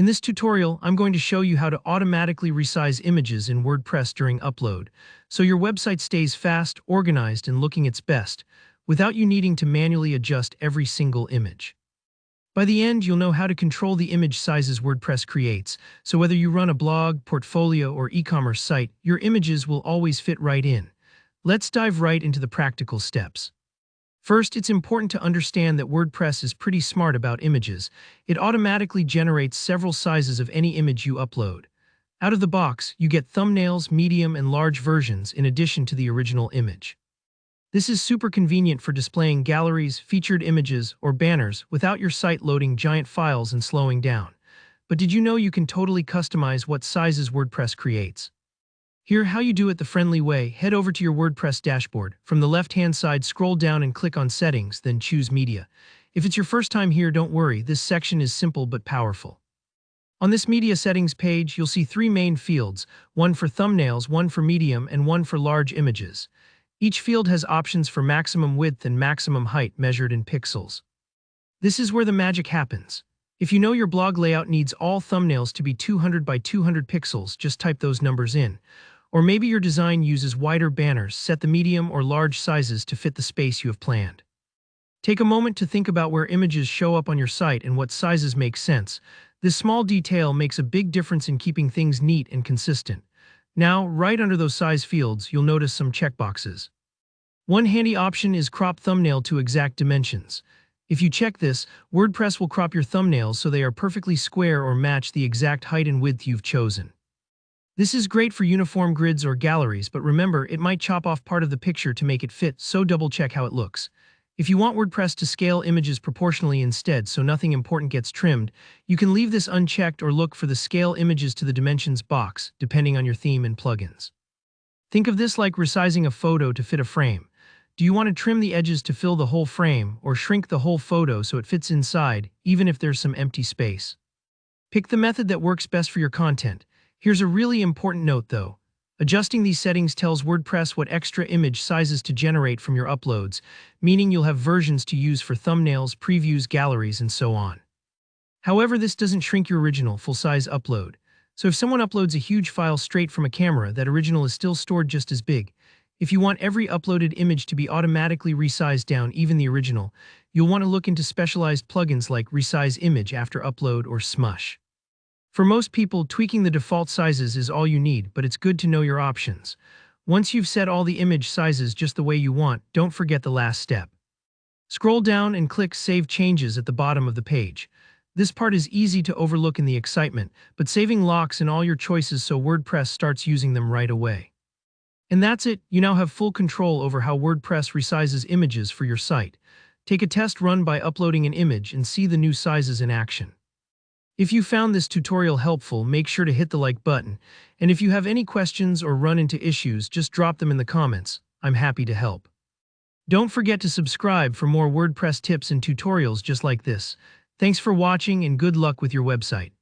In this tutorial, I'm going to show you how to automatically resize images in WordPress during upload, so your website stays fast, organized, and looking its best, without you needing to manually adjust every single image. By the end, you'll know how to control the image sizes WordPress creates, so whether you run a blog, portfolio, or e-commerce site, your images will always fit right in. Let's dive right into the practical steps. First, it's important to understand that WordPress is pretty smart about images. It automatically generates several sizes of any image you upload. Out of the box, you get thumbnails, medium, and large versions in addition to the original image. This is super convenient for displaying galleries, featured images, or banners without your site loading giant files and slowing down. But did you know you can totally customize what sizes WordPress creates? Here, how you do it the friendly way. Head over to your WordPress dashboard. From the left-hand side, scroll down and click on Settings, then choose Media. If it's your first time here, don't worry, this section is simple but powerful. On this Media Settings page, you'll see three main fields, one for thumbnails, one for medium, and one for large images. Each field has options for maximum width and maximum height measured in pixels. This is where the magic happens. If you know your blog layout needs all thumbnails to be 200 by 200 pixels, just type those numbers in. Or maybe your design uses wider banners, set the medium or large sizes to fit the space you have planned. Take a moment to think about where images show up on your site and what sizes make sense. This small detail makes a big difference in keeping things neat and consistent. Now, right under those size fields, you'll notice some checkboxes. One handy option is crop thumbnail to exact dimensions. If you check this, WordPress will crop your thumbnails so they are perfectly square or match the exact height and width you've chosen. This is great for uniform grids or galleries, but remember, it might chop off part of the picture to make it fit, so double-check how it looks. If you want WordPress to scale images proportionally instead so nothing important gets trimmed, you can leave this unchecked or look for the Scale Images to the Dimensions box, depending on your theme and plugins. Think of this like resizing a photo to fit a frame. Do you want to trim the edges to fill the whole frame, or shrink the whole photo so it fits inside, even if there's some empty space? Pick the method that works best for your content. Here's a really important note though. Adjusting these settings tells WordPress what extra image sizes to generate from your uploads, meaning you'll have versions to use for thumbnails, previews, galleries, and so on. However, this doesn't shrink your original full-size upload. So if someone uploads a huge file straight from a camera, that original is still stored just as big. If you want every uploaded image to be automatically resized down, even the original, you'll want to look into specialized plugins like Resize Image after upload or Smush. For most people, tweaking the default sizes is all you need, but it's good to know your options. Once you've set all the image sizes just the way you want, don't forget the last step. Scroll down and click Save Changes at the bottom of the page. This part is easy to overlook in the excitement, but saving locks in all your choices so WordPress starts using them right away. And that's it, you now have full control over how WordPress resizes images for your site. Take a test run by uploading an image and see the new sizes in action. If you found this tutorial helpful, make sure to hit the like button, and if you have any questions or run into issues, just drop them in the comments. I'm happy to help. Don't forget to subscribe for more WordPress tips and tutorials just like this. Thanks for watching and good luck with your website.